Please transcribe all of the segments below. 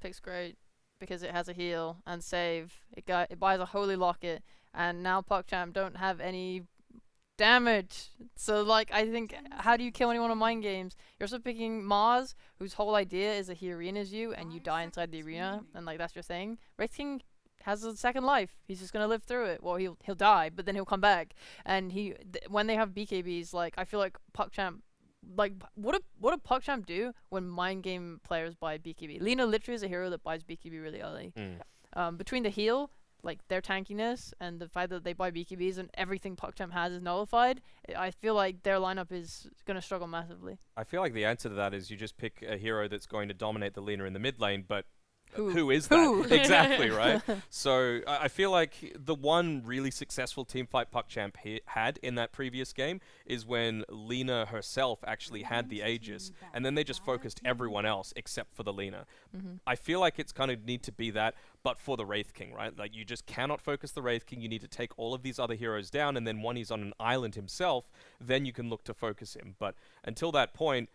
pick's great because it has a heal and save. It buys a holy locket, and now PuckChamp don't have any damage. So like I think, how do you kill anyone on mind games? You're also picking Mars, whose whole idea is that he arenas you and you die inside the arena, and like that's your thing. Wraith King has a second life. He's just gonna live through it. Well, he'll die, but then he'll come back. And when they have BKBs, like I feel like PuckChamp, like what do PuckChamp do when mind game players buy BKB? Lina literally is a hero that buys BKB really early. Between the heal, like their tankiness, and the fact that they buy BKBs and everything PuckChamp has is nullified, I feel like their lineup is gonna struggle massively. I feel like the answer to that is you just pick a hero that's going to dominate the Lina in the mid lane, but who is that? Exactly, right? So I feel like the one really successful teamfight PuckChamp had in that previous game is when Lina herself actually had the Aegis, and then they just focused everyone else except for the Lina. I feel like it's kind of need to be that, but for the Wraith King, right? Like you just cannot focus the Wraith King. You need to take all of these other heroes down, and then when he's on an island himself, then you can look to focus him. But until that point,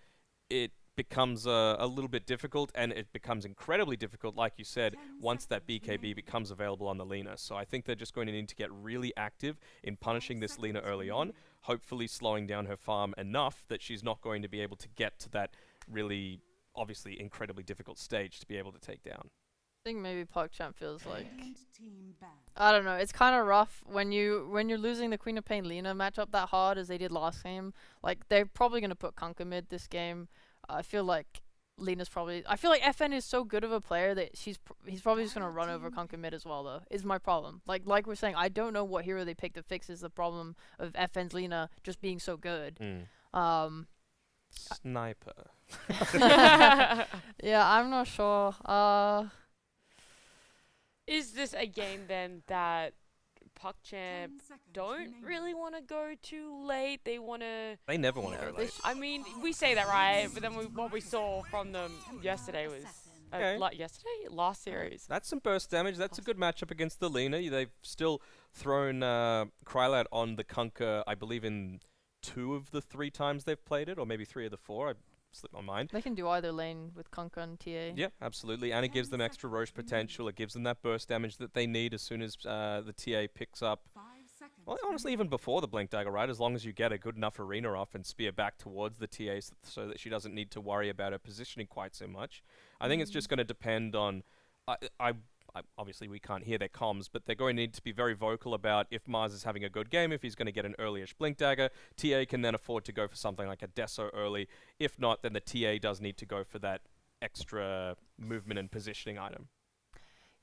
it becomes a little bit difficult, and it becomes incredibly difficult, like you said, once that BKB becomes available on the Lina. So I think they're just going to need to get really active in punishing this Lina early on, hopefully slowing down her farm enough that she's not going to be able to get to that really, obviously, incredibly difficult stage to be able to take down. I think maybe PuckChamp feels like, I don't know, it's kind of rough when you're losing the Queen of Pain Lina matchup that hard as they did last game. Like they're probably going to put Kunkka mid this game. I feel like Lina's probably... I feel like FN is so good of a player that he's probably just going to run over Kunkka mid as well, though, is my problem. Like we're saying, I don't know what hero they pick that fixes the problem of FN's Lina just being so good. Sniper. Yeah, I'm not sure. Is this a game then that PuckChamp don't really want to go too late? They want to... They never want to go late. I mean, we say that, right? But then what we saw from them yesterday was... last series. That's some burst damage. That's a good matchup against the Lina. They've still thrown Krylat on the Kunkka, I believe, in 2 of the 3 times they've played it, or maybe 3 of the 4. I slipped my mind. They can do either lane with Kunkka and TA. Yeah, absolutely. And it gives them extra Roche potential. It gives them that burst damage that they need as soon as the TA picks up. Well, honestly, even before the Blink Dagger, right? As long as you get a good enough arena off and spear back towards the TA so that she doesn't need to worry about her positioning quite so much. I think it's just going to depend on... obviously, we can't hear their comms, but they're going to need to be very vocal about if Mars is having a good game, if he's going to get an early-ish Blink Dagger. TA can then afford to go for something like a Deso early. If not, then the TA does need to go for that extra movement and positioning item.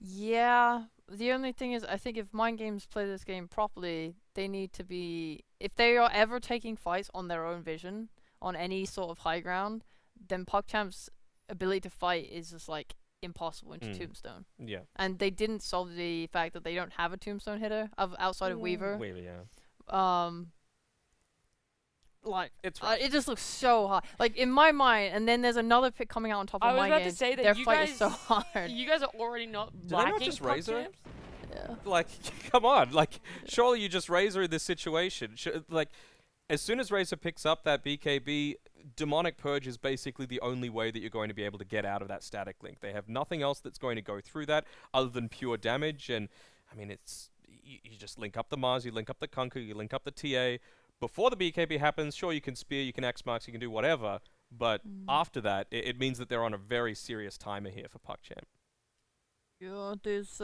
Yeah, the only thing is, I think if Mind Games play this game properly, they need to be... If they are ever taking fights on their own vision, on any sort of high ground, then PuckChamp's ability to fight is just, like, impossible into Tombstone. Yeah. And they didn't solve the fact that they don't have a Tombstone hitter outside of Weaver. Weaver, yeah. Like, it's it just looks so hard. Like, in my mind, and then there's another pick coming out on top of my game. I was about to say that their you fight guys, is so hard. You guys are already not Did they not liking just Razor? Yeah. Like, come on. Like, surely you just Razor in this situation. Like, as soon as Razor picks up that BKB, Demonic Purge is basically the only way that you're going to be able to get out of that static link. They have nothing else that's going to go through that other than pure damage. And, I mean, it's... You just link up the Mars, you link up the Kunkka, you link up the TA. Before the BKB happens, sure, you can spear, you can X-Marks, you can do whatever. But after that, it means that they're on a very serious timer here for PuckChamp. Yeah, there's...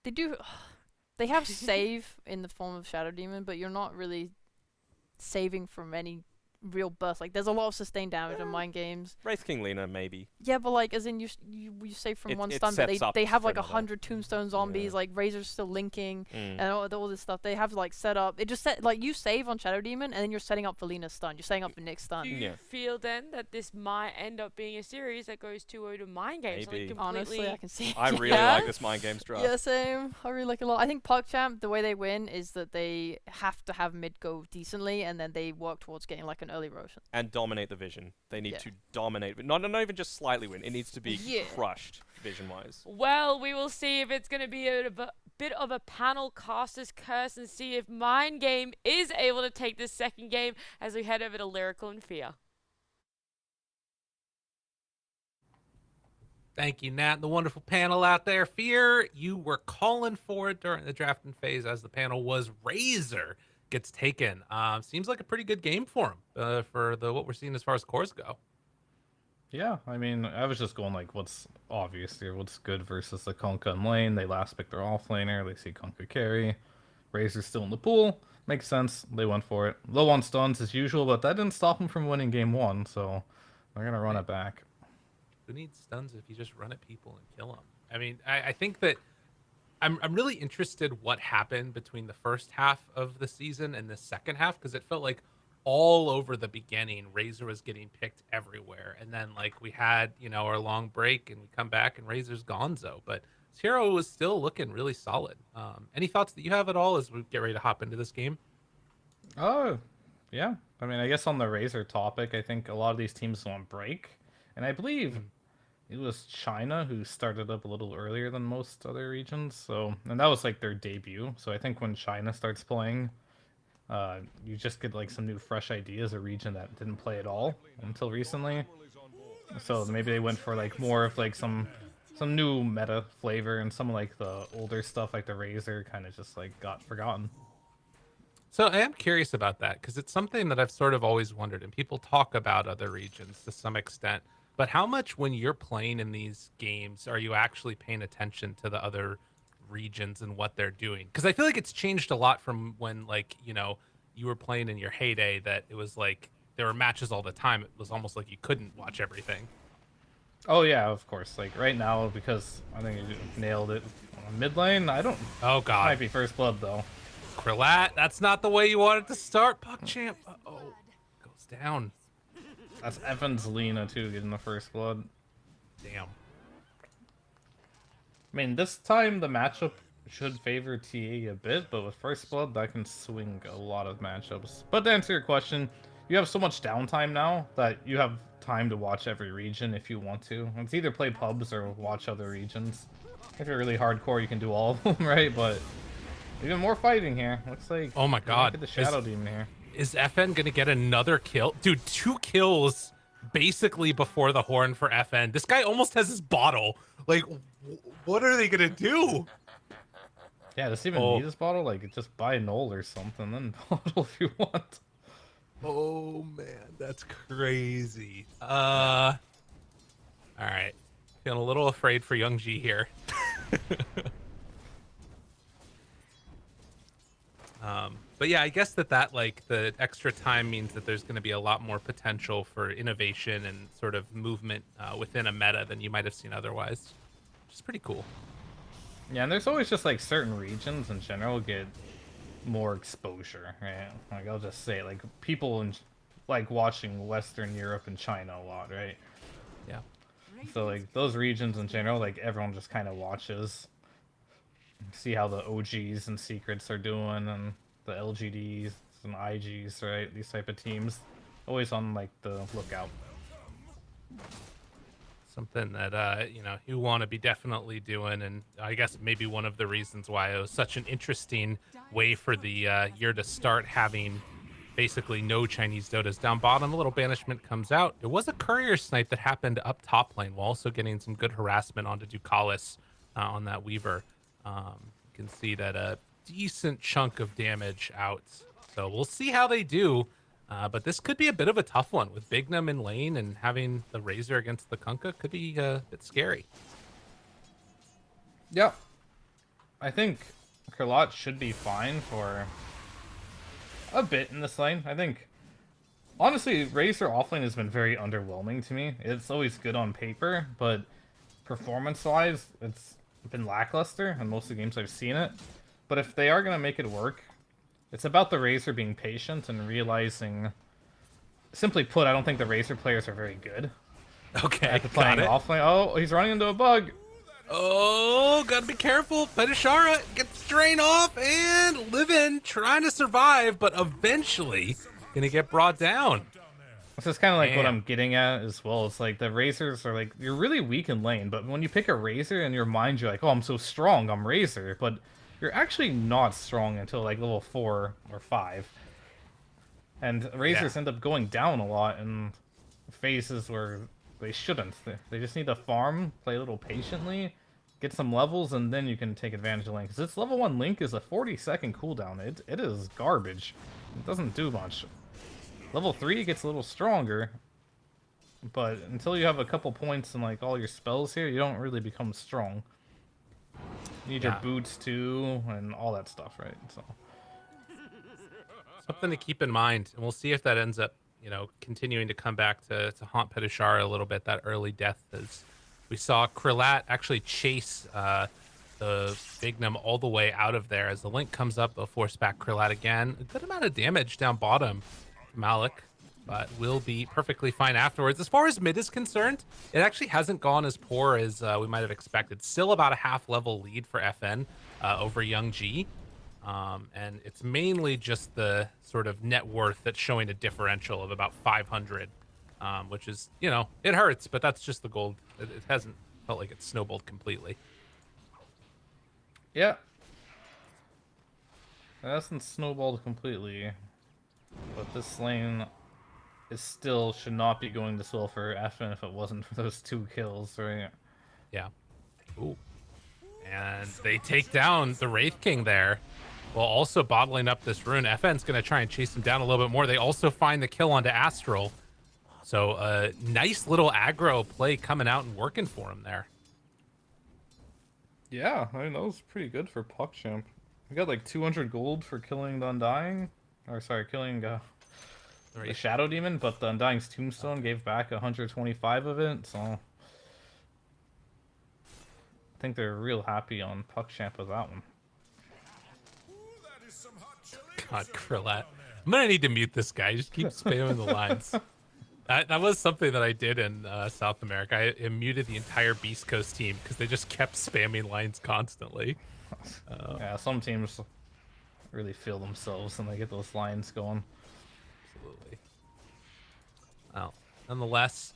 They do... They have save in the form of Shadow Demon, but you're not really saving from any real burst. Like, there's a lot of sustained damage in Mind Games. Wraith King Lina, maybe. Yeah, but like, as in you save from one stun, but they have like 100 Tombstone zombies. Like Razor's still linking and all this stuff. They have like set up. It just like you save on Shadow Demon, and then you're setting up for Lina's stun. You're setting up for Nick's stun. Do you feel then that this might end up being a series that goes 2-0 to Mind Games? Maybe. Like Honestly, I can see. I really like this Mind Games draft. Yeah, same. I really like it a lot. I think PuckChamp, the way they win is that they have to have mid go decently, and then they work towards getting like an early Roshan. And dominate the vision. They need to dominate. Not even just slightly win. It needs to be crushed vision-wise. Well, we will see if it's going to be a bit of a panel caster's curse and see if Mind Game is able to take this second game as we head over to Lyrical and Fear. Thank you, Nat, and the wonderful panel out there. Fear, you were calling for it during the drafting phase as the panel was Razor gets taken. Seems like a pretty good game for him for what we're seeing as far as cores go. Yeah, I mean, I was just going like, what's obvious here? What's good versus the Kunkka in lane? They last picked their offlaner. They see Kunkka carry. Razor's still in the pool. Makes sense. They went for it. Low on stuns as usual, but that didn't stop them from winning game one, so they're going to run it back. Who needs stuns if you just run at people and kill them? I mean, I think that I'm really interested what happened between the first half of the season and the second half, because it felt like all over the beginning, Razor was getting picked everywhere. And then, like, we had, our long break, and we come back, and Razor's gonzo. But Hero was still looking really solid. Any thoughts that you have at all as we get ready to hop into this game? Oh, yeah. I mean, I guess on the Razor topic, I think a lot of these teams want break. And I believe it was China who started up a little earlier than most other regions. So, and that was, like, their debut. So I think when China starts playing, you just get like some new fresh ideas, a region that didn't play at all until recently. So maybe they went for like more of like some new meta flavor, and some of like the older stuff like the Razor kind of just like got forgotten. So I am curious about that, because it's something that I've sort of always wondered, and people talk about other regions to some extent, but how much when you're playing in these games are you actually paying attention to the other regions and what they're doing? Because I feel like it's changed a lot from when, like, you were playing in your heyday, that it was like there were matches all the time. It was almost like you couldn't watch everything. Oh yeah, of course. Like right now, because I think you nailed it on mid lane. I don't. Oh god, might be first blood though. Krillat, that's not the way you wanted to start. PuckChamp. Oh, goes down. That's Evan's Lena too, getting the first blood. Damn. I mean, this time the matchup should favor TA a bit, but with First Blood, that can swing a lot of matchups. But to answer your question, you have so much downtime now that you have time to watch every region if you want to. It's either play pubs or watch other regions. If you're really hardcore, you can do all of them, right? But even more fighting here. Looks like... Oh my god. Get the Shadow Demon here. Is FN gonna get another kill? Dude, 2 kills basically before the horn for FN. This guy almost has his bottle. Like, what are they gonna do? Yeah, does he even need this bottle? Like, just buy a Null or something, then bottle if you want. Oh man, that's crazy. All right, feeling a little afraid for Young G here. But yeah, I guess that like the extra time means that there's going to be a lot more potential for innovation and sort of movement within a meta than you might have seen otherwise, which is pretty cool. Yeah, and there's always just like certain regions in general get more exposure, right? Like I'll just say, like people in like watching Western Europe and China a lot, right? Yeah. So like those regions in general, like everyone just kind of watches, see how the OGs and secrets are doing, and the LGDs and IGs, right? These type of teams, always on like the lookout. Something that you want to be definitely doing, and I guess maybe one of the reasons why it was such an interesting way for the year to start, having basically no Chinese Dotas down bottom. A little banishment comes out. There was a courier snipe that happened up top lane, while also getting some good harassment onto Ducalis on that Weaver. You can see that a decent chunk of damage out. So we'll see how they do. But this could be a bit of a tough one with Bignum in lane, and having the Razor against the Kunkka could be a bit scary. Yeah. I think Krillat should be fine for a bit in this lane. I think, honestly, Razor offlane has been very underwhelming to me. It's always good on paper, but performance-wise, it's been lackluster in most of the games I've seen it. But if they are going to make it work, it's about the Razor being patient and realizing... Simply put, I don't think the Razor players are very good. Okay, at playing offlane. Oh, he's running into a bug. Oh, gotta be careful. Petishara gets drain off, and Livin trying to survive, but eventually gonna get brought down. This is kind of like what I'm getting at as well. It's like the Razors are like, you're really weak in lane, but when you pick a Razor in your mind, you're like, oh, I'm so strong, I'm Razor. But you're actually not strong until like level 4 or 5. And Razors end up going down a lot in phases where they shouldn't. They just need to farm, play a little patiently, get some levels, and then you can take advantage of Link. Because this level 1 Link is a 40-second cooldown. It is garbage. It doesn't do much. Level 3 gets a little stronger, but until you have a couple points in like all your spells here, you don't really become strong. You need your boots too, and all that stuff, right? So something to keep in mind, and we'll see if that ends up, continuing to come back to haunt Petushara a little bit. That early death, as we saw Krillat actually chase the Bignum all the way out of there. As the Link comes up, they'll force back Krillat again. A good amount of damage down bottom. Malik, but will be perfectly fine afterwards. As far as mid is concerned, it actually hasn't gone as poor as we might have expected. Still about a half level lead for FN over Young G. And it's mainly just the sort of net worth that's showing a differential of about 500, which is, it hurts, but that's just the gold. It hasn't felt like it's snowballed completely. yeah, it hasn't snowballed completely. But this lane is still should not be going this well for FN if it wasn't for those 2 kills, right? Yeah. Ooh. And they take down the Wraith King there, while also bottling up this rune. FN's going to try and chase him down a little bit more. They also find the kill onto Astral. So a nice little aggro play coming out and working for him there. Yeah, I mean, that was pretty good for PuckChamp. We got like 200 gold for killing the Undying. Or sorry, killing the Shadow Demon, but the Undying's Tombstone gave back 125 of it, so I think they're real happy on PuckChamp with that one. God, Krillat. I'm gonna need to mute this guy. Just keep spamming the lines. That was something that I did in South America. I muted the entire Beast Coast team because they just kept spamming lines constantly. Yeah, some teams really feel themselves and they get those lines going. Absolutely. Well, nonetheless,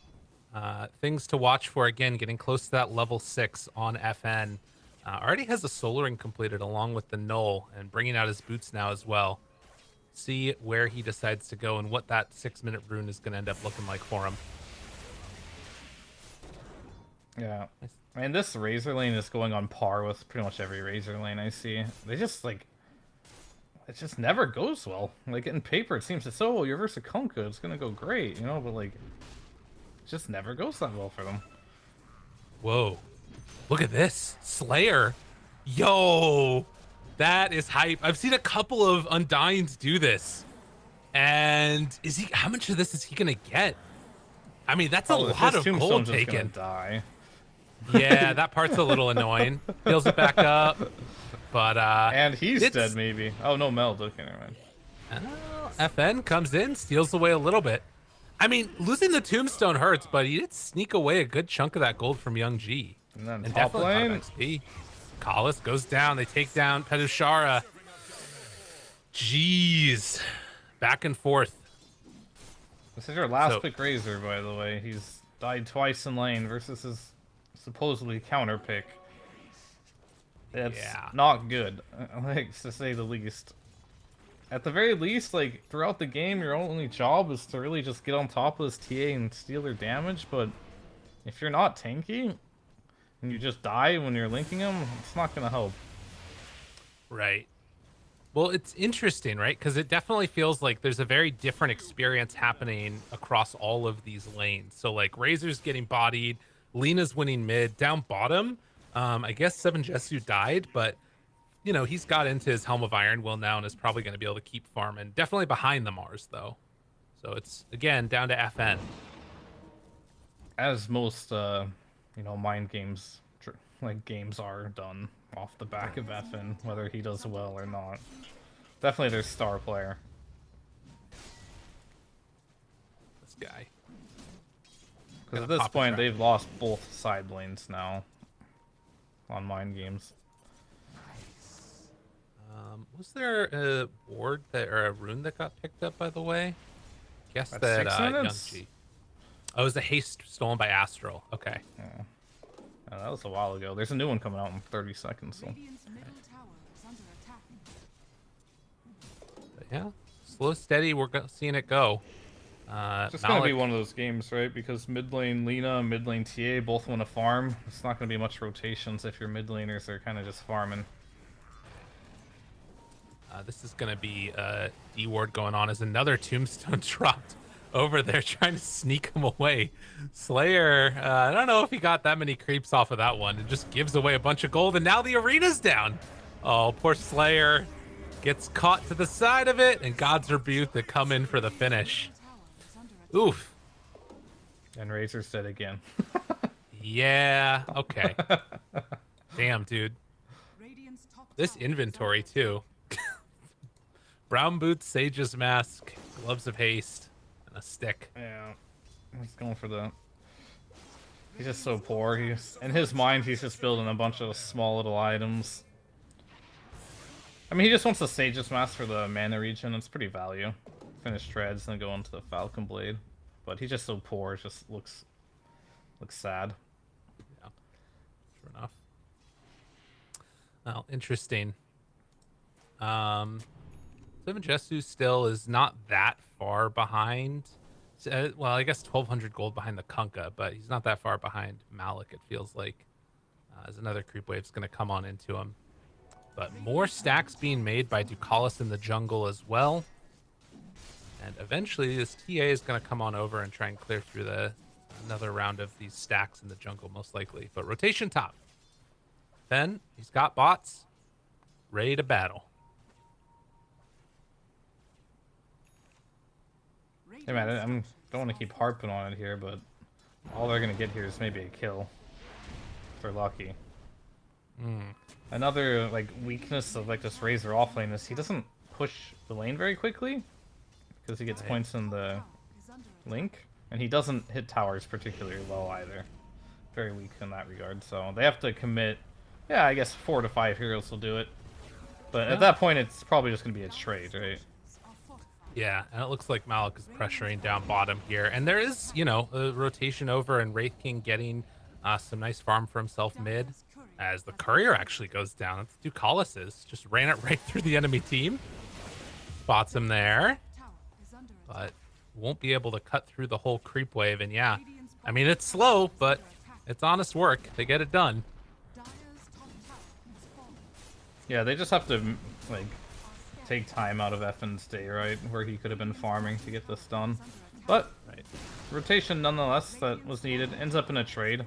things to watch for. Again, getting close to that level 6 on FN. Already has the Solar Ring completed along with the Null, and bringing out his boots now as well. See where he decides to go and what that 6-minute rune is going to end up looking like for him. Yeah. I mean, this Razor lane is going on par with pretty much every Razor lane I see. They just, like, it just never goes well. Like, in paper, it seems to so, you're versus Kunkka, it's going to go great, but, like, it just never goes that well for them. Whoa. Look at this. Slayer. Yo. That is hype. I've seen a couple of Undyings do this. And how much of this is he going to get? I mean, that's a lot of gold taken. Die. Yeah, that part's a little annoying. Heals it back up. But, and he's dead, maybe. Oh, no, Meld. Okay, never mind. FN comes in, steals away a little bit. I mean, losing the Tombstone hurts, but he did sneak away a good chunk of that gold from Young G. And then top lane. XP. Collis goes down. They take down Petushara. Jeez. Back and forth. This is your last pick Razor, by the way. He's died twice in lane versus his supposedly counter pick. That's not good, like, to say the least. At the very least, like, throughout the game, your only job is to really just get on top of this TA and steal their damage, but if you're not tanky, and you just die when you're linking him, it's not gonna help. Right. Well, it's interesting, right? Because it definitely feels like there's a very different experience happening across all of these lanes. So, like, Razor's getting bodied, Lena's winning mid, down bottom. I guess Seven Jesu died, but, he's got into his Helm of Iron Will now and is probably going to be able to keep farming. Definitely behind the Mars, though. So it's, again, down to FN. As most, mind games, games are done off the back of FN, whether he does well or not. Definitely their star player. This guy. Because at this point, they've lost both side lanes now on mind games. Was there a ward or a rune that got picked up, by the way? Guess that Young G. Oh, it was a haste stolen by Astral. Okay. Yeah. That was a while ago. There's a new one coming out in 30 seconds. So. But yeah, slow, steady. We're seeing it go. It's just gonna be one of those games, right? Because mid lane Lina and mid lane TA both want to farm. It's not gonna be much rotations if your mid laners are kind of just farming. This is gonna be a D ward going on as another tombstone dropped over there, trying to sneak him away. Slayer, I don't know if he got that many creeps off of that one. It just gives away a bunch of gold, and now the arena's down. Oh, poor Slayer gets caught to the side of it, and God's Rebuke to come in for the finish. Oof. And Razor's dead again. Yeah, okay. Damn, dude. This inventory, too. Brown boots, Sage's mask, gloves of haste, and a stick. Yeah. He's going for the... He's just so poor. In his mind, he's just building a bunch of small little items. I mean, he just wants the Sage's mask for the mana regen. It's pretty value. Finish treads and go into the Falcon Blade. But he's just so poor, it just looks sad. Yeah, sure enough. Well, interesting. Seven Jesu still is not that far behind. Well, I guess 1,200 gold behind the Kunkka, but he's not that far behind Malik, it feels like. As another creep wave's going to come on into him. But more stacks being made by Ducalis in the jungle as well. And eventually this TA is going to come on over and try and clear through another round of these stacks in the jungle, most likely. But rotation top. Then he's got bots ready to battle. Hey man, I don't want to keep harping on it here, but all they're going to get here is maybe a kill. If they're lucky. Another like weakness of like this Razor offlane is he doesn't push the lane very quickly. Because he gets points in the link, and he doesn't hit towers particularly well either. Very weak in that regard, so they have to commit, yeah, I guess 4 to 5 heroes will do it. But at that point, it's probably just going to be a trade, right? Yeah, and it looks like Malik is pressuring down bottom here. And there is, you know, a rotation over, and Wraith King getting some nice farm for himself mid. As the courier actually goes down. That's Ducalis just ran it right through the enemy team. Spots him there. But won't be able to cut through the whole creep wave. And yeah, I mean, it's slow, but it's honest work. They get it done. Yeah, they just have to, like, take time out of Effen's day, right? Where he could have been farming to get this done. But, rotation nonetheless that was needed. Ends up in a trade.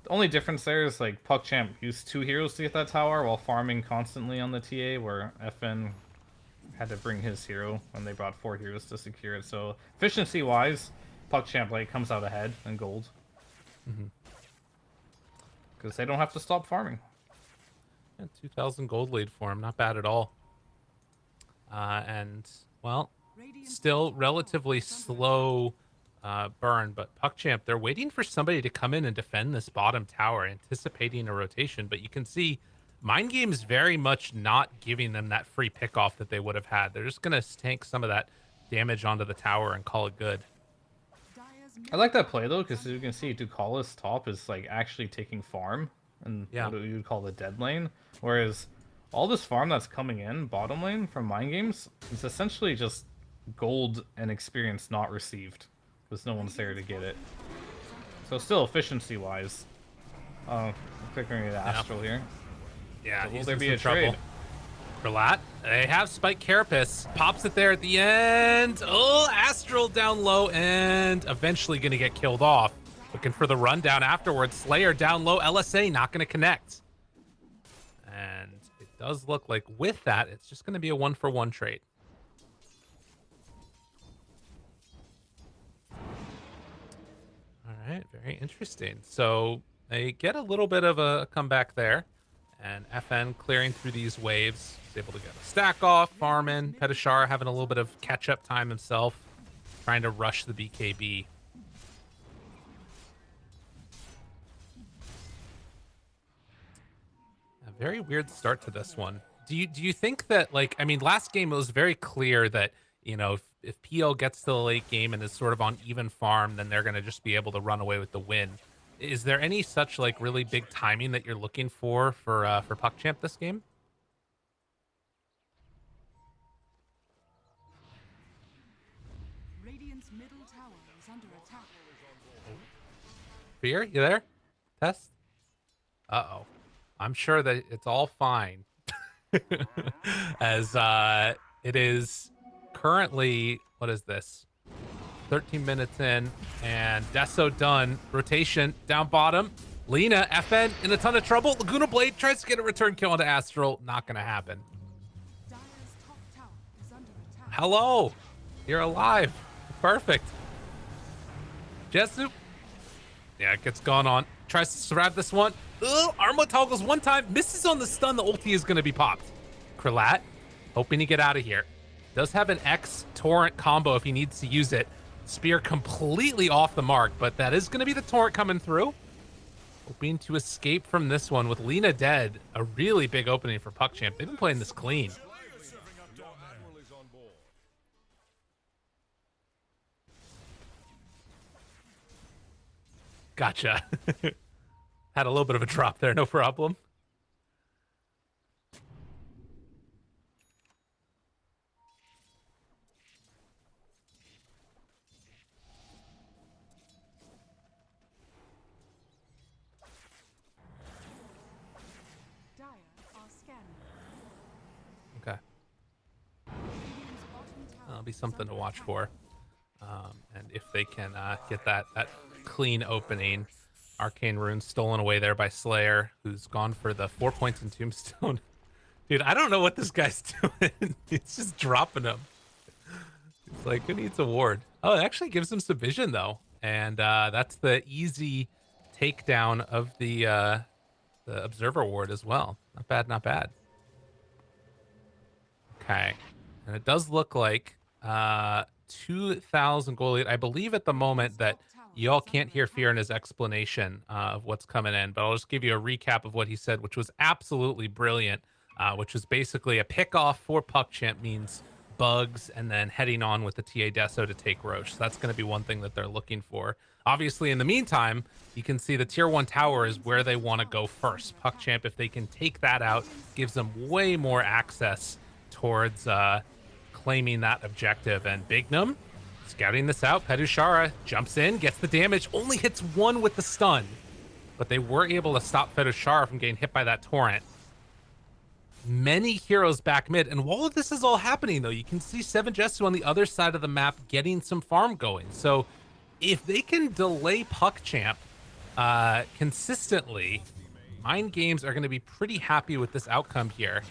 The only difference there is, like, PuckChamp used 2 heroes to get that tower while farming constantly on the TA, where Effen had to bring his hero when they brought 4 heroes to secure it. So efficiency wise, PuckChamp like comes out ahead in gold. Because they don't have to stop farming. Yeah, 2,000 gold lead for him, not bad at all. And well, still relatively slow burn, but PuckChamp, they're waiting for somebody to come in and defend this bottom tower, anticipating a rotation. But you can see Mind Game's very much not giving them that free pickoff that they would have had. They're just going to tank some of that damage onto the tower and call it good. I like that play, though, because as you can see, Ducalis top is like actually taking farm and what you would call the dead lane. Whereas all this farm that's coming in, bottom lane, from Mind Games, is essentially just gold and experience not received. Because no one's there to get it. So still efficiency-wise. Clicking the Astral here. Yeah, so will there be a trade? For Lat, they have Spike Carapace. Pops it there at the end. Oh, Astral down low and eventually going to get killed off. Looking for the rundown afterwards. Slayer down low. LSA not going to connect. And it does look like with that, it's just going to be a 1-for-1 trade. All right, very interesting. So they get a little bit of a comeback there. And FN clearing through these waves. He's able to get a stack off, farm in. Petishar having a little bit of catch-up time himself. Trying to rush the BKB. A very weird start to this one. Do you think that, like, I mean, last game it was very clear that, you know, if PL gets to the late game and is sort of on even farm, then they're going to just be able to run away with the win. Is there any such like really big timing that you're looking for PuckChamp this game? Fear, you there? Test? Uh-oh. I'm sure that it's all fine. As it is currently, what is this? 13 minutes in, and Deso done. Rotation down bottom. Lina, FN in a ton of trouble. Laguna Blade tries to get a return kill onto Astral. Not gonna happen. Hello, you're alive. Perfect. Jesu. Yeah, it gets gone on. Tries to survive this one. Ugh, Armo toggles one time. Misses on the stun. The ulti is gonna be popped. Kralat, hoping to get out of here. Does have an X torrent combo if he needs to use it. Spear completely off the mark, but that is going to be the torrent coming through. Hoping to escape from this one with Lina dead. A really big opening for PuckChamp. They've been playing this clean. Gotcha. Had a little bit of a drop there, no problem. Okay. That'll be something to watch for. And if they can get that clean opening. Arcane Rune stolen away there by Slayer, who's gone for the 4 points in Tombstone. Dude, I don't know what this guy's doing. It's just dropping him. It's like, who needs a ward? Oh, it actually gives him some vision, though. And that's the easy takedown of the Observer ward as well. Not bad, not bad. Okay. And it does look like 2,000 gold lead. I believe at the moment that y'all can't hear Fear in his explanation of what's coming in, but I'll just give you a recap of what he said, which was absolutely brilliant, which was basically a pick-off for PuckChamp means bugs and then heading on with the TA Deso to take Roche. So that's going to be one thing that they're looking for. Obviously, in the meantime, you can see the tier 1 tower is where they want to go first. PuckChamp, if they can take that out, gives them way more access towards claiming that objective. And Bignum, scouting this out, Pedushara jumps in, gets the damage, only hits one with the stun. But they were able to stop Pedushara from getting hit by that torrent. Many heroes back mid, and while this is all happening, though, you can see Seven Jesu on the other side of the map getting some farm going. So if they can delay PuckChamp consistently, Mind Games are going to be pretty happy with this outcome here.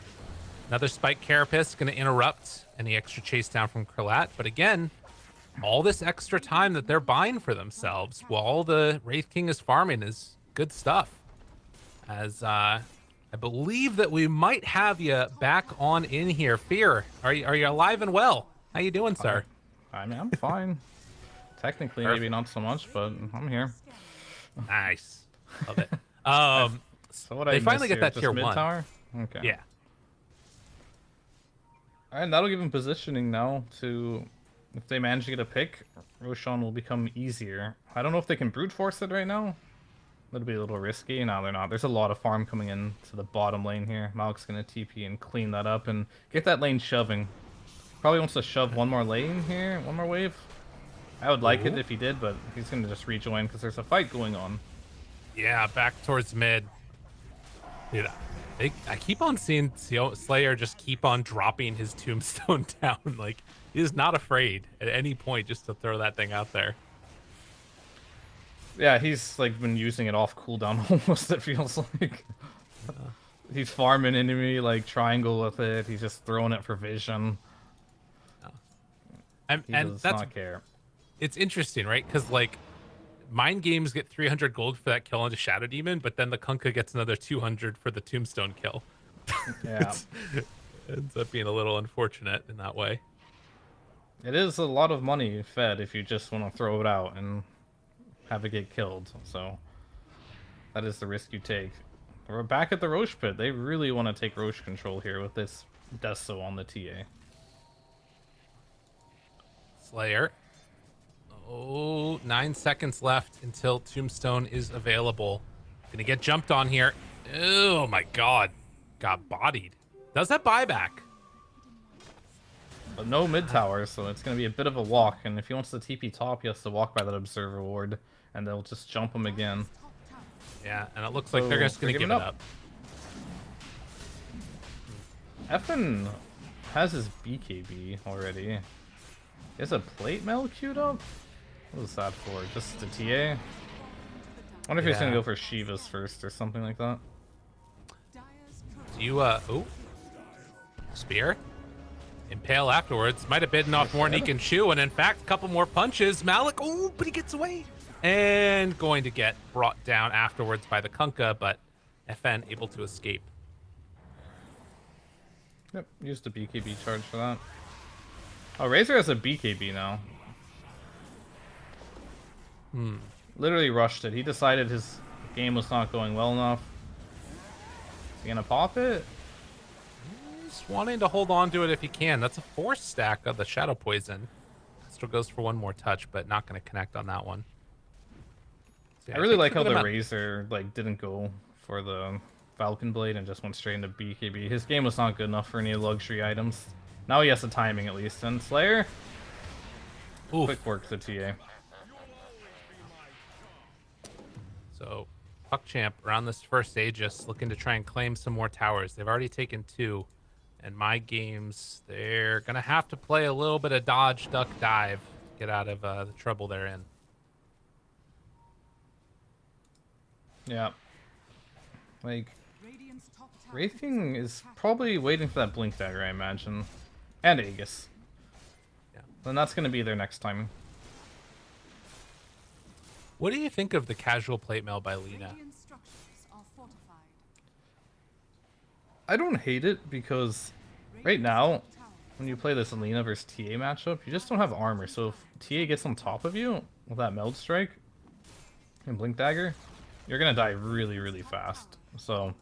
Another Spike Carapace going to interrupt any extra chase down from Kralat, but again, all this extra time that they're buying for themselves while the Wraith King is farming is good stuff. As I believe that we might have you back on in here. Fear, are you alive and well? How you doing, sir? I mean, I'm fine. Technically, Perfect. maybe not so much, but I'm here. Nice. Love it. So what They I finally missed get here, that just tier mid 1. tower? Okay. Yeah. Alright, that'll give him positioning now to, if they manage to get a pick, Roshan will become easier. I don't know if they can brute force it right now. That'll be a little risky. No, they're not. There's a lot of farm coming in to the bottom lane here. Malik's gonna TP and clean that up and get that lane shoving. Probably wants to shove one more lane here, one more wave. I would like it if he did, but he's gonna just rejoin because there's a fight going on. Yeah, back towards mid. Dude, I keep on seeing Slayer just keep on dropping his tombstone down. Like, he is not afraid at any point just to throw that thing out there. Yeah, he's like been using it off cooldown almost, it feels like. He's farming enemy, like triangle with it. He's just throwing it for vision. And Does that's not care. It's interesting, right? Because like Mind Games get 300 gold for that kill onto Shadow Demon, but then the Kunkka gets another 200 for the Tombstone kill. Yeah. Ends up being a little unfortunate in that way. It is a lot of money fed if you just want to throw it out and have it get killed. So that is the risk you take. We're back at the Roche pit. They really want to take Roche control here with this Deso on the TA. Slayer. Oh, 9 seconds left until Tombstone is available. Gonna get jumped on here. Oh my god. Got bodied. Does that buyback? But no mid tower, so it's going to be a bit of a walk. And if he wants the TP top, he has to walk by that Observer ward. and they'll just jump him again. Yeah, and it looks like So they're just going to they're give it giving up. Effin has his BKB already. He has a plate mail queued up? What was that for? Just the TA? I wonder if he's gonna Yeah. go for Shiva's first or something like that. Do you, oh. Spear. Impale afterwards. Might have bitten off more than he can chew, and in fact, a couple more punches. Malik, oh, but he gets away. And going to get brought down afterwards by the Kunkka, but FN able to escape. Yep, used the BKB charge for that. Oh, Razor has a BKB now. Literally rushed it. He decided his game was not going well enough. Is he gonna pop it? He's wanting to hold on to it if he can. That's a 4 stack of the Shadow Poison. Still goes for one more touch, but not going to connect on that one. So, yeah, I really like how good the amount- Razor didn't go for the Falcon Blade and just went straight into BKB. His game was not good enough for any luxury items. Now he has the timing at least. And Slayer, Oof. quick work to TA. So PuckChamp around this first Aegis looking to try and claim some more towers. They've already taken 2. And my games, they're going to have to play a little bit of dodge, duck, dive to get out of the trouble they're in. Yeah. Wraith King is probably waiting for that Blink Dagger, I imagine. And Aegis. Yeah. Then that's going to be their next time. What do you think of the casual plate mail by Lina? I don't hate it because right now, when you play this Lina versus TA matchup, you just don't have armor. So if TA gets on top of you with that Meld Strike and Blink Dagger, you're going to die really, really fast. So,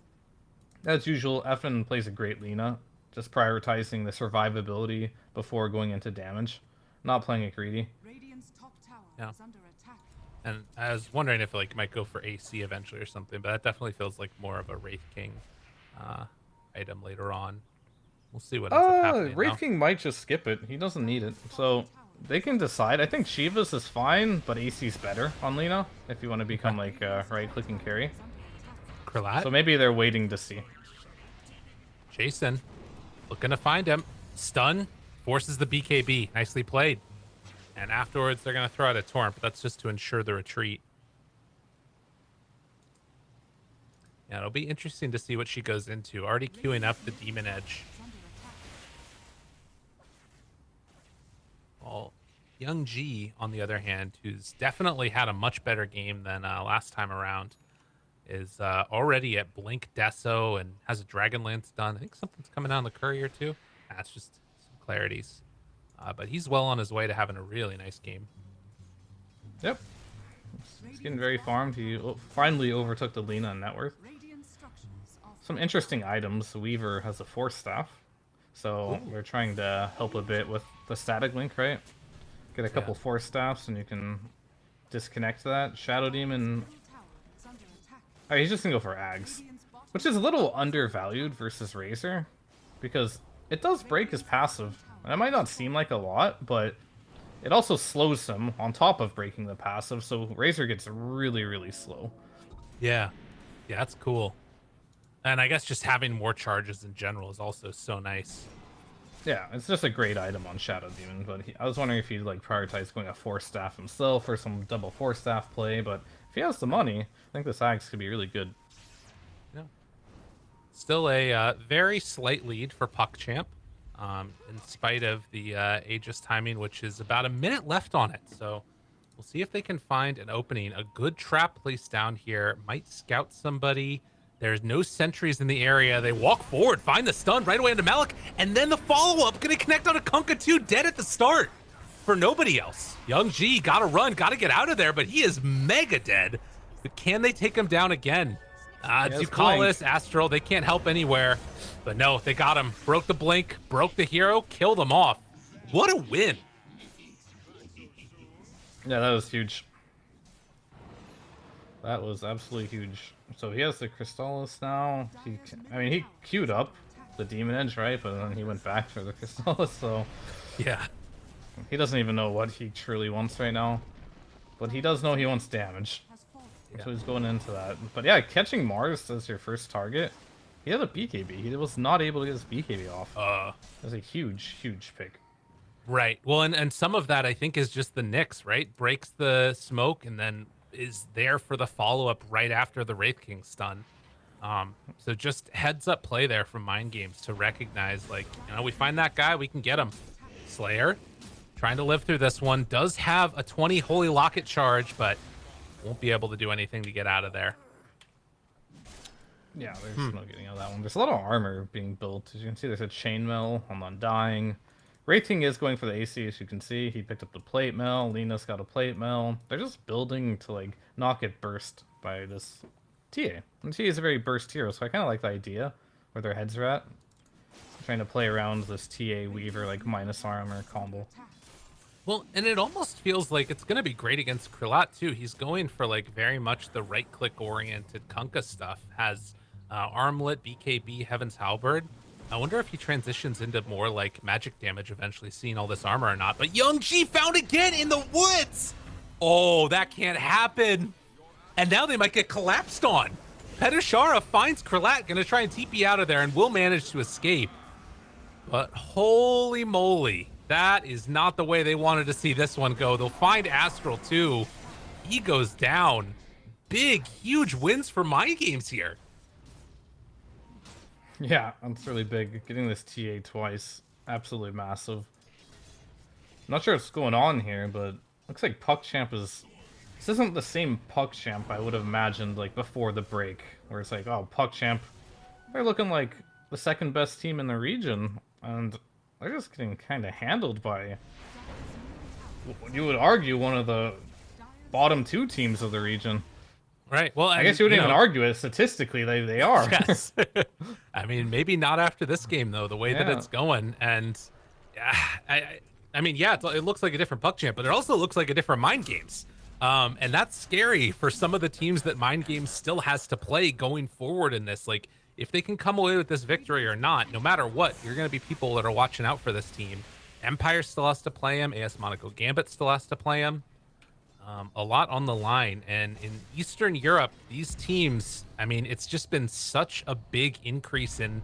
as usual, Effin plays a great Lina, just prioritizing the survivability before going into damage, not playing it greedy. Yeah. And I was wondering if it might go for AC eventually or something, but that definitely feels like more of a Wraith King item later on. We'll see what ends up happening. Wraith though. King might just skip it. He doesn't need it. So they can decide. I think Shiva's is fine, but AC's better on Lina if you want to become right-click and carry. Krallat? So maybe they're waiting to see. Jason looking to find him. Stun forces the BKB. Nicely played. And afterwards, they're going to throw out a Torrent, but that's just to ensure the retreat. Yeah, it'll be interesting to see what she goes into. Already queuing up the Demon Edge. Well, Young G, on the other hand, who's definitely had a much better game than last time around, is already at Blink Deso and has a Dragonlance done. I think something's coming out on the Courier too. That's just some clarities. But he's well on his way to having a really nice game. Yep. He's getting very farmed. He finally overtook the Lina in net worth. Some interesting items. Weaver has a Force Staff. So we're trying to help a bit with the static link, right? Get a couple Force Staffs and you can disconnect that. Shadow Demon. Oh, he's just gonna go for Ags. Which is a little undervalued versus Razor. Because it does break his passive. And it might not seem like a lot, but it also slows him on top of breaking the passive. So Razor gets really, really slow. Yeah. Yeah, that's cool. And I guess just having more charges in general is also so nice. Yeah, it's just a great item on Shadow Demon, but I was wondering if he'd prioritize going a Force Staff himself or some double Force Staff play, but if he has the money, I think this Axe could be really good. Yeah. Still a very slight lead for PuckChamp, in spite of the Aegis timing, which is about a minute left on it. So we'll see if they can find an opening. A good trap placed down here might scout somebody. There's no sentries in the area. They walk forward, find the stun right away into Malik, and then the follow-up gonna connect on a Kunkka 2, dead at the start for nobody else. Young G gotta run, gotta get out of there, but he is mega dead. But can they take him down again? Ducalis, Astral, they can't help anywhere. But no, they got him. Broke the blink, broke the hero, killed him off. What a win. Yeah, that was huge. That was absolutely huge. So he has the Crystallis now. He queued up the Demon Edge, right? But then he went back for the Crystallis, so Yeah. he doesn't even know what he truly wants right now. but he does know he wants damage. So he's going into that. But yeah, catching Mars as your first target, he had a BKB. He was not able to get his BKB off. That's a huge, huge pick. Right. Well, and some of that I think is just the Nyx, right? Breaks the smoke and then is there for the follow-up right after the Wraith King stun. So just heads up play there from Mind Games to recognize, like, you know, we find that guy, we can get him. Slayer trying to live through this one. Does have a 20 Holy Locket charge, but won't be able to do anything to get out of there. Yeah, there's no getting out of that one. There's a lot of armor being built. As you can see, there's a chainmail on Undying. Wraith King is going for the AC, as you can see. He picked up the plate mail. Lena's got a plate mail. They're just building to, like, not get burst by this TA. And TA is a very burst hero, so I kind of like the idea where their heads are at. Trying to play around this TA Weaver, like, minus armor combo. Well, and it almost feels like it's going to be great against Kryllat, too. He's going for, like, very much the right-click-oriented Kunkka stuff. Has Armlet, BKB, Heaven's Halberd. I wonder if he transitions into more, like, magic damage eventually, seeing all this armor or not. But Youngji found again in the woods! Oh, that can't happen. And now they might get collapsed on. Petashara finds Kryllat, going to try and TP out of there, and will manage to escape. But holy moly. That is not the way they wanted to see this one go. They'll find Astral, too. He goes down. Big, huge wins for Mind Games here. Yeah, that's really big. Getting this TA twice, absolutely massive. Not sure what's going on here, but looks like PuckChamp is... This isn't the same PuckChamp I would have imagined, like, before the break. Where it's like, oh, PuckChamp, they're looking like the second best team in the region. And they're just getting kind of handled by, you would argue, one of the bottom two teams of the region. Right. Well, I guess you wouldn't even argue it. Statistically, they are. Yes. I mean, maybe not after this game, though, the way that it's going. And I mean, yeah, it looks like a different PuckChamp, but it also looks like a different Mind Games. And that's scary for some of the teams that Mind Games still has to play going forward in this. Like, if they can come away with this victory or not, no matter what, you're going to be people that are watching out for this team. Empire still has to play him. AS Monaco Gambit still has to play him. A lot on the line. And in Eastern Europe, these teams, I mean, it's just been such a big increase in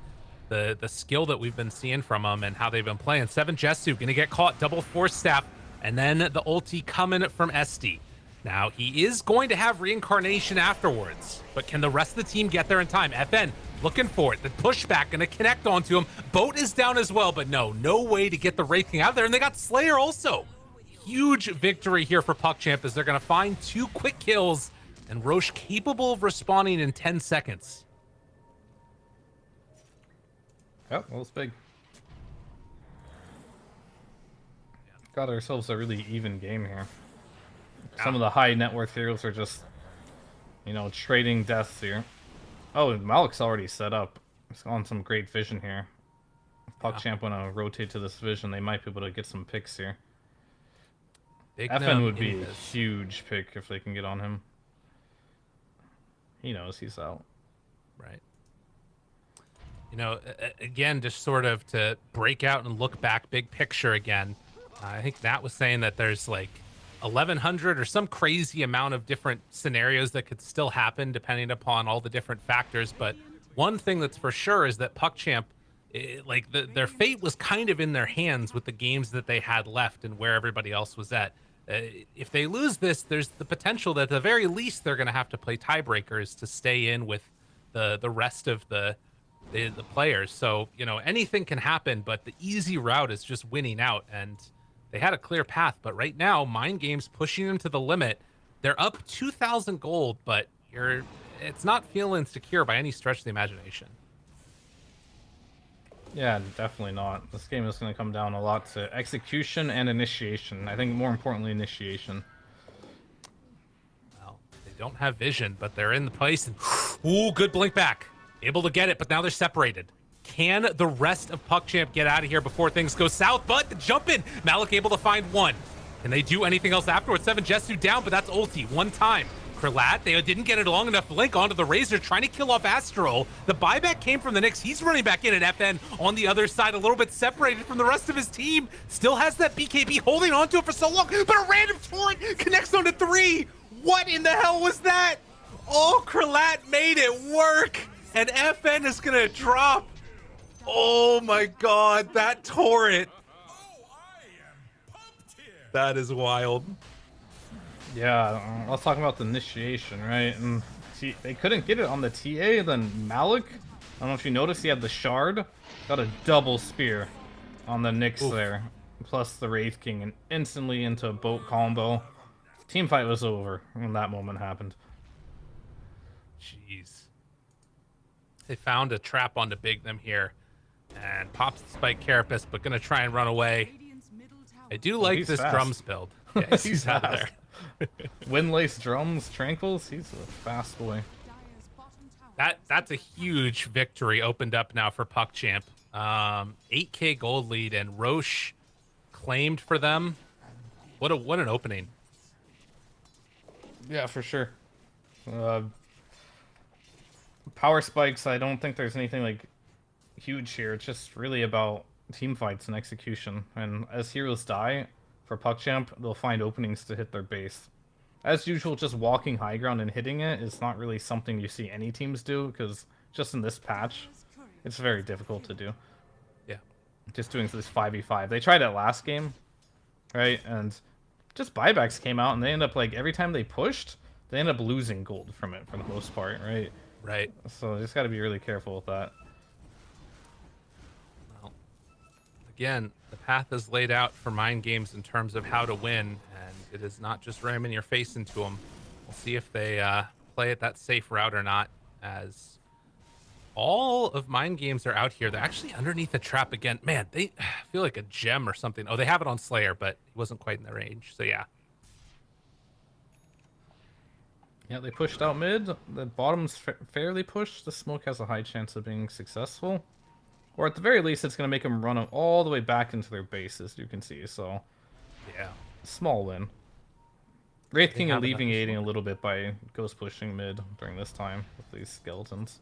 the skill that we've been seeing from them and how they've been playing. 7 Jesu going to get caught, double force staff, and then the ulti coming from SD. Now, he is going to have reincarnation afterwards, but can the rest of the team get there in time? FN looking for it. The pushback going to connect onto him. Boat is down as well, but no way to get the Wraith King out of there. And they got Slayer also. Huge victory here for PuckChamp as they're going to find 2 quick kills and Roche capable of responding in 10 seconds. Yep, that was big. Got ourselves a really even game here. Some of the high net worth heroes are just, you know, trading deaths here. Oh, Malik's already set up. He's on some great vision here. If PuckChamp want to rotate to this vision, they might be able to get some picks here. FN would be a huge pick if they can get on him. He knows he's out. Right. You know, again, just sort of to break out and look back, big picture again. I think Nat was saying that there's like 1,100 or some crazy amount of different scenarios that could still happen depending upon all the different factors. But one thing that's for sure is that PuckChamp, like their fate was kind of in their hands with the games that they had left and where everybody else was at. If they lose this, there's the potential that at the very least they're going to have to play tiebreakers to stay in with the rest of the players. So, you know, anything can happen, but the easy route is just winning out. And they had a clear path, but right now, Mind Games pushing them to the limit. They're up 2,000 gold, but it's not feeling secure by any stretch of the imagination. Yeah, definitely not. This game is going to come down a lot to execution and initiation. I think more importantly, initiation. Well, they don't have vision, but they're in the place. And ooh, good blink back. Able to get it, but now they're separated. Can the rest of PuckChamp get out of here before things go south? But the jump in, Malik able to find one. Can they do anything else afterwards? 7 Jesu down, but that's ulti one time. Kralat, they didn't get it long enough to link onto the Razor, trying to kill off Astral. The buyback came from the Nyx. He's running back in, and FN on the other side, a little bit separated from the rest of his team. Still has that BKB, holding onto it for so long, but a random torrent connects onto 3. What in the hell was that? Oh, Kralat made it work, and FN is gonna drop. Oh my god, that torrent. That is wild. Yeah, I was talking about the initiation, right? And they couldn't get it on the TA, then Malik, I don't know if you noticed, he had the shard, got a double spear on the Nyx there, plus the Wraith King, and instantly into a boat combo. Team fight was over when that moment happened. Jeez. They found a trap onto Big Them here, and pops the Spike Carapace, but gonna try and run away. I do like this fast. drums build. Yeah, he's out of fast. there. Windlace drums, tranquils, he's a fast boy. That's a huge victory opened up now for PuckChamp. 8K gold lead, and Roche claimed for them. What an opening. Yeah, for sure. Power spikes, I don't think there's anything like huge here. It's just really about team fights and execution. And as heroes die for PuckChamp, they'll find openings to hit their base. As usual, just walking high ground and hitting it is not really something you see any teams do, because just in this patch, it's very difficult to do. Yeah. Just doing this 5v5. They tried it last game, right? And just buybacks came out, and they end up, like, every time they pushed, they end up losing gold from it for the most part, right? Right. So you just got to be really careful with that. Well, again, the path is laid out for Mind Games in terms of how to win, and it is not just ramming your face into them. We'll see if they play it that safe route or not, as all of Mind Games are out here. They're actually underneath the trap again. Man, they feel like a gem or something. Oh, they have it on Slayer, but he wasn't quite in the range, so yeah. Yeah, they pushed out mid. The bottom's fairly pushed. The smoke has a high chance of being successful. Or at the very least, it's going to make them run all the way back into their base, as you can see. So, Yeah. small win. Wraith King have enough alleviating a smoke. little bit by ghost pushing mid during this time with these skeletons.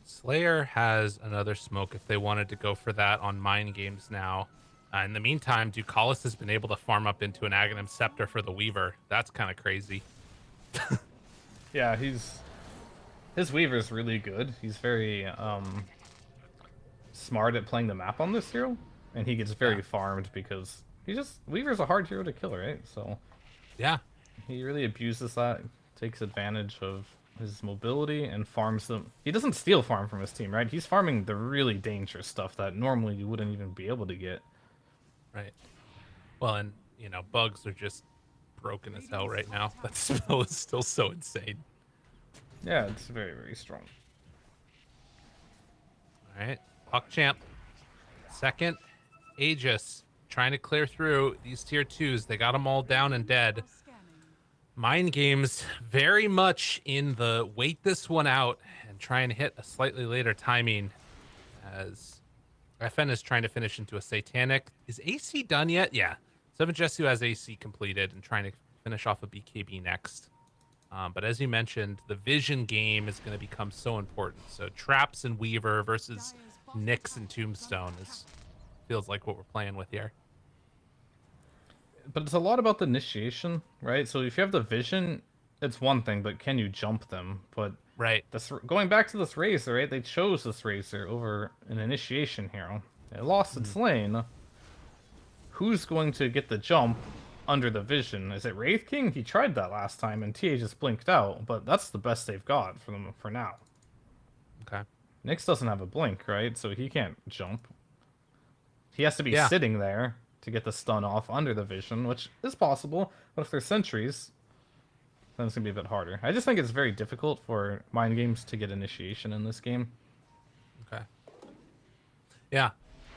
Slayer has another smoke if they wanted to go for that on Mind Games now. In the meantime, Ducalis has been able to farm up into an Aghanim Scepter for the Weaver. That's kind of crazy. Yeah, his Weaver's really good. He's very smart at playing the map on this hero, and he gets very farmed because Weaver's a hard hero to kill, right? So Yeah. he really abuses that, takes advantage of his mobility, and farms them. He doesn't steal farm from his team, right? He's farming the really dangerous stuff that normally you wouldn't even be able to get. Right. Well, and, you know, bugs are just broken as hell right now. That spell is still so insane. Yeah, it's very, very strong. All right. PuckChamp. Second. Aegis. Trying to clear through these tier 2s. They got them all down and dead. Mind Games very much in the wait this one out and try and hit a slightly later timing, as FN is trying to finish into a Satanic. Is AC done yet? Yeah. Seven Jesu has AC completed and trying to finish off a BKB next. But as you mentioned, the vision game is going to become so important. So Traps and Weaver versus Nyx and Tombstone feels like what we're playing with here. But it's a lot about the initiation, right? So if you have the vision, it's one thing, but can you jump them? But Right. going back to this Razor, right? They chose this Razor over an initiation hero. It lost its lane. Who's going to get the jump under the vision? Is it Wraith King? He tried that last time, and TA just blinked out. But that's the best they've got for them for now. Okay. Nyx doesn't have a blink, right? So he can't jump. He has to be Yeah. sitting there to get the stun off under the vision, which is possible. But if they're sentries, then it's going to be a bit harder. I just think it's very difficult for Mind Games to get initiation in this game. Okay. Yeah.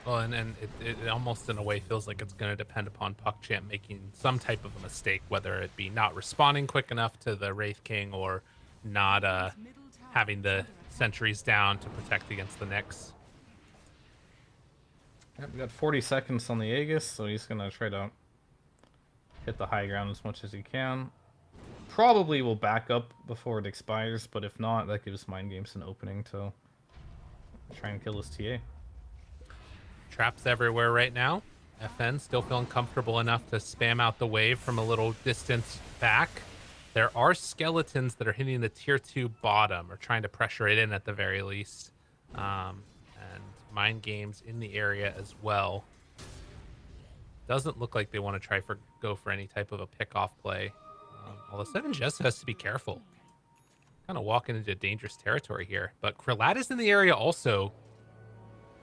Well, and it almost in a way feels like it's going to depend upon PuckChamp making some type of a mistake, whether it be not responding quick enough to the Wraith King or not having the sentries down to protect against the Nyx. Yep, we got 40 seconds on the Aegis, so he's going to try to hit the high ground as much as he can. probably will back up before it expires, but if not, that gives Mind Games an opening to try and kill this TA. Traps everywhere right now. FN still feeling comfortable enough to spam out the wave from a little distance back. There are skeletons that are hitting the tier 2 bottom, or trying to pressure it in at the very least. And Mind Games in the area as well. Doesn't look like they want to go for any type of a pick-off play. Although 7 just has to be careful. Kind of walking into dangerous territory here. But Krillad is in the area also.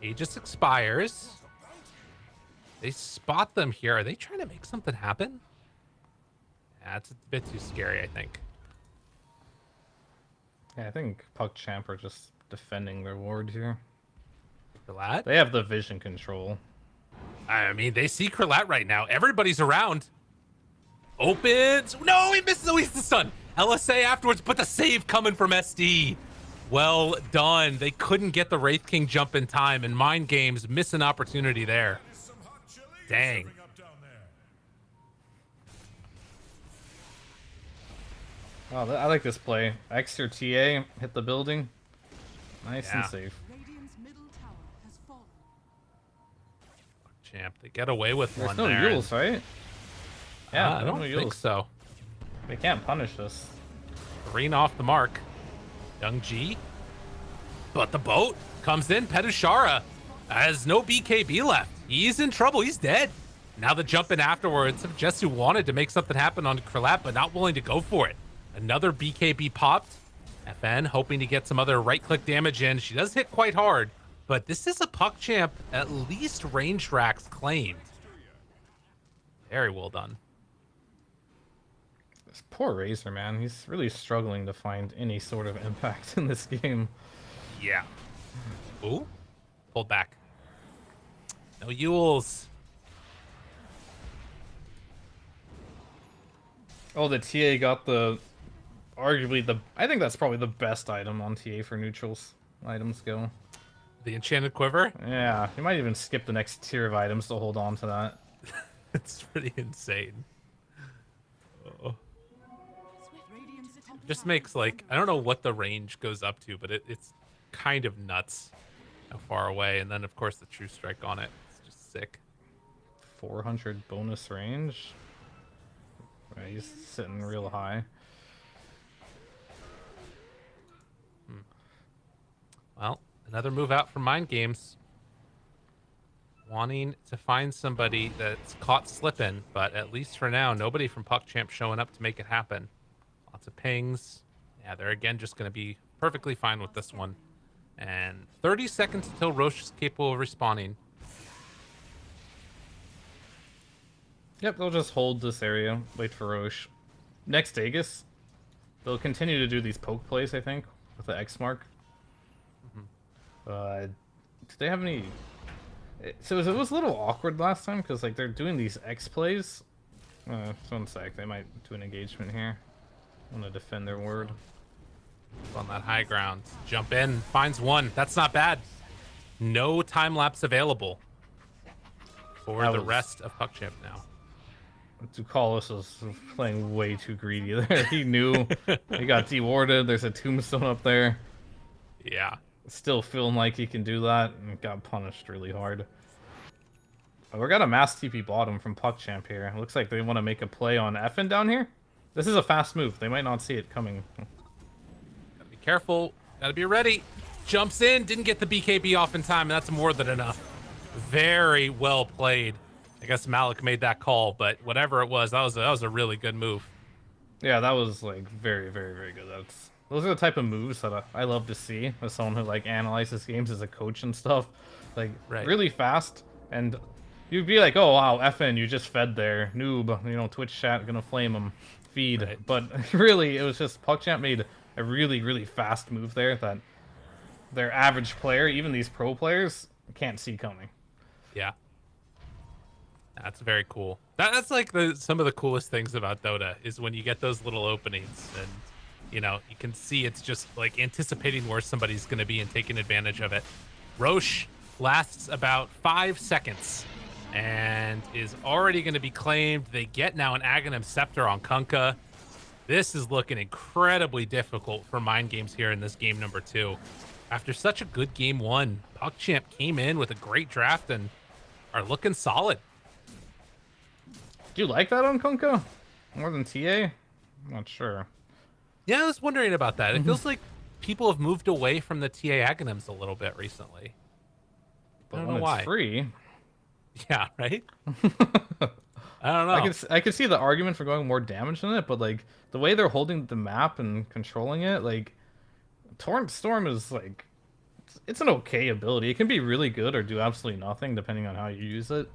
Aegis expires. They spot them here. Are they trying to make something happen? Yeah, it's a bit too scary, I think. Yeah, I think PuckChamp are just defending their ward here. Krillad? They have the vision control. I mean, they see Krillad right now. Everybody's around. Opens. No, he misses. Oh, he's the stun. LSA afterwards, but the save coming from SD. Well done. They couldn't get the Wraith King jump in time, and Mind Games miss an opportunity there. Dang. Oh, I like this play. Extra TA, hit the building. Nice Yeah. and safe. Champ, they get away with There's one no there. Yules, right? Yeah, I don't no think Yules. so. They can't punish this. Green off the mark. Young G. But the boat comes in. Petushara has no BKB left. He's in trouble. He's dead. Now the jump in afterwards of Jess, who wanted to make something happen on Krillad, but not willing to go for it. Another BKB popped. FN hoping to get some other right-click damage in. She does hit quite hard, but this is a PuckChamp at least range racks claimed. Very well done. This poor Razor, man. He's really struggling to find any sort of impact in this game. Yeah. Ooh. Pulled back. No Yules. Oh, the TA got arguably I think that's probably the best item on TA for neutrals. Items go. The Enchanted Quiver. Yeah, you might even skip the next tier of items to hold on to that. It's pretty insane. Oh. Just makes, like, I don't know what the range goes up to, but it's kind of nuts how far away. And then, of course, the True Strike on it. It's just sick. 400 bonus range. Right, he's sitting real high. Well, another move out from Mind Games. Wanting to find somebody that's caught slipping, but at least for now, nobody from PuckChamp showing up to make it happen. Lots of pings. Yeah, they're again just going to be perfectly fine with this one. And 30 seconds until Roche is capable of respawning. Yep, they'll just hold this area, wait for Roche. Next Aegis, they'll continue to do these poke plays, I think, with the X mark. Do they have any... So it was a little awkward last time, because like they're doing these X plays. Just one sec, they might do an engagement here. Want to defend their word. On that high ground. Jump in, finds one. That's not bad. No time lapse available for the rest of PuckChamp now. Ducalis was playing way too greedy there. He knew he got dewarded. There's a tombstone up there. Yeah. Still feeling like he can do that and got punished really hard. Oh, we got a mass TP bottom from PuckChamp here. It looks like they want to make a play on FN down here. This is a fast move. They might not see it coming. Gotta be careful. Gotta be ready. Jumps in. Didn't get the BKB off in time, and that's more than enough. Very well played. I guess Malik made that call, but whatever it was, that was a really good move. Yeah, that was like very, very, very good. Those are the type of moves that I love to see as someone who like analyzes games as a coach and stuff. Like really fast, and you'd be like, oh wow, FN, you just fed there, noob. You know, Twitch chat gonna flame him, feed. Right. But really, it was just PuckChamp made a really, really fast move there that their average player, even these pro players, can't see coming. Yeah. That's very cool. That's like some of the coolest things about Dota is when you get those little openings and, you know, you can see it's just like anticipating where somebody's going to be and taking advantage of it. Roche lasts about 5 seconds and is already going to be claimed. They get now an Aghanim Scepter on Kunkka. This is looking incredibly difficult for Mind Games here in this game number 2. After such a good game 1, PuckChamp came in with a great draft and are looking solid. Do you like that on Kunko? More than TA? I'm not sure. Yeah, I was wondering about that. It feels like people have moved away from the TA Aghanims a little bit recently. But I don't when know why. it's free. Yeah, right? I don't know. I could see the argument for going more damage than it, but like the way they're holding the map and controlling it, like Torrent Storm is like it's an okay ability. It can be really good or do absolutely nothing depending on how you use it.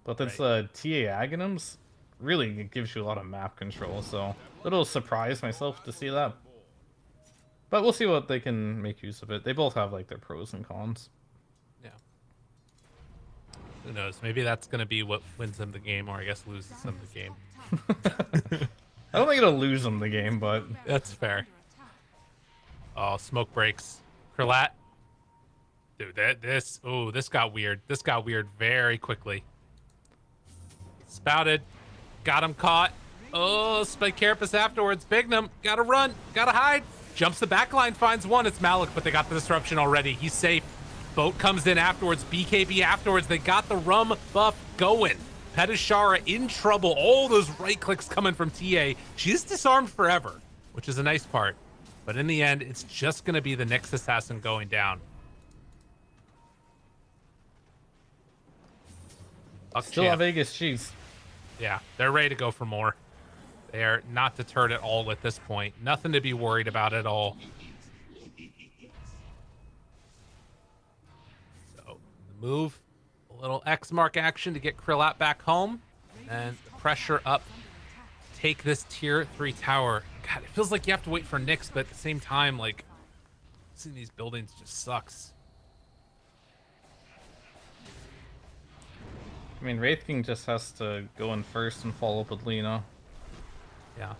But this TA Aghanims really it gives you a lot of map control, so a little surprised myself to see that. But we'll see what they can make use of it. They both have like their pros and cons. Yeah. Who knows? Maybe that's going to be what wins them the game, or I guess loses them the game. I don't think it'll lose them the game, but That's fair. Oh, smoke breaks. Krlat. Dude, this got weird. This got weird very quickly. Spouted. Got him caught. Oh, Spike Carapace afterwards. Bignum. Gotta run. Gotta hide. Jumps the back line. Finds one. It's Malik, but they got the disruption already. He's safe. Boat comes in afterwards. BKB afterwards. They got the rum buff going. Petishara in trouble. All those right clicks coming from TA. She's disarmed forever, which is a nice part. But in the end, it's just going to be the Nyx Assassin going down. still have Vegas cheese. Yeah, they're ready to go for more. They're not deterred at all at this point. Nothing to be worried about at all. So, the move, a little X mark action to get Krlat back home. And the pressure up to take this tier 3 tower. God, it feels like you have to wait for Nyx, but at the same time, like, seeing these buildings just sucks. I mean, Wraith King just has to go in first and follow up with Lina. Yeah.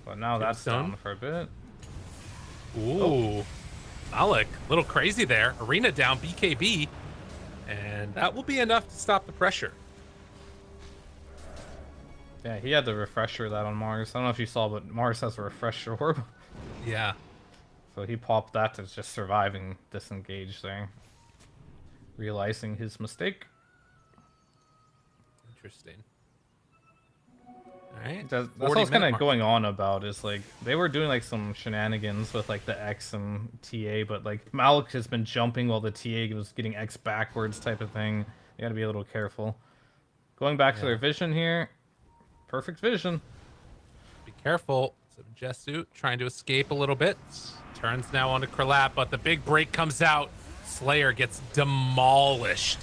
But now that's Tombstone? down for a bit. Ooh. Malik, a little crazy there. Arena down, BKB. And that will be enough to stop the pressure. Yeah, he had the refresher that on Mars. I don't know if you saw, but Mars has a refresher orb. Yeah. So he popped that to just surviving disengage there. Realizing his mistake. Interesting. All right. That's what I was kind of going on about is like they were doing like some shenanigans with like the X and TA, but like Malik has been jumping while the TA was getting X backwards type of thing. You gotta be a little careful. Going back to their vision here. Perfect vision. Be careful. So Jesu trying to escape a little bit. Turns now onto Krlat, but the big break comes out. Slayer gets demolished.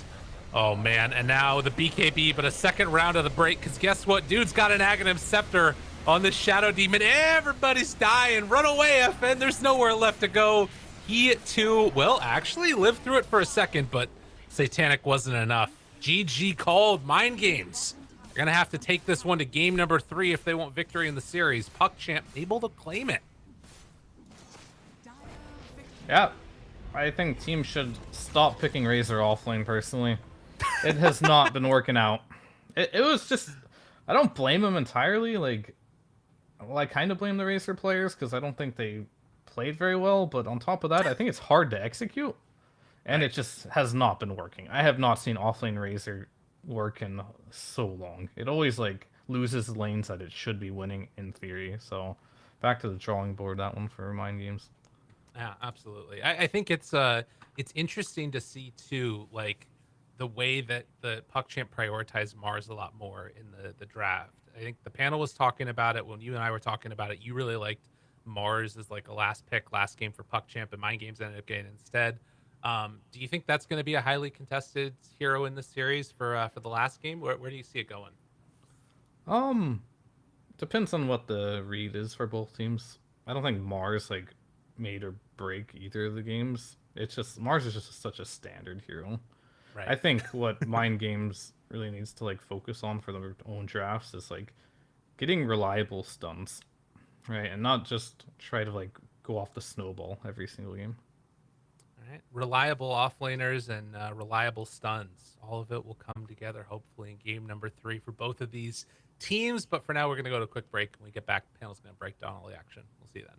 Oh, man. And now the BKB, but a second round of the break, because guess what? Dude's got an Aghanim Scepter on the Shadow Demon. Everybody's dying. Run away, FN. There's nowhere left to go. He, too, well, actually lived through it for a second, but Satanic wasn't enough. GG called. Mind Games. They're going to have to take this one to game number 3 if they want victory in the series. PuckChamp able to claim it. Yeah. I think teams should stop picking Razor offlane, personally. It has not been working out. It was just... I don't blame them entirely. Like, well, I kind of blame the Razor players because I don't think they played very well. But on top of that, I think it's hard to execute. And it just has not been working. I have not seen offlane Razor work in so long. It always, like, loses lanes that it should be winning in theory. So, back to the drawing board, that one for Mind Games. Yeah, absolutely. I think it's interesting to see too, like the way that the PuckChamp prioritized Mars a lot more in the draft. I think the panel was talking about it when you and I were talking about it. You really liked Mars as like a last pick, last game for PuckChamp, and Mind Games ended up getting instead. Do you think that's going to be a highly contested hero in this series for the last game? Where do you see it going? Depends on what the read is for both teams. I don't think Mars like made or break either of the games. It's just Mars is just such a standard hero. Right. I think what Mind Games really needs to like focus on for their own drafts is like getting reliable stuns, right, and not just try to like go off the snowball every single game. All Right. Reliable offlaners and reliable stuns. All of it will come together hopefully in game number 3 for both of these teams. But for now, we're going to go to a quick break. When we get back, the panel's going to break down all the action. We'll see you then.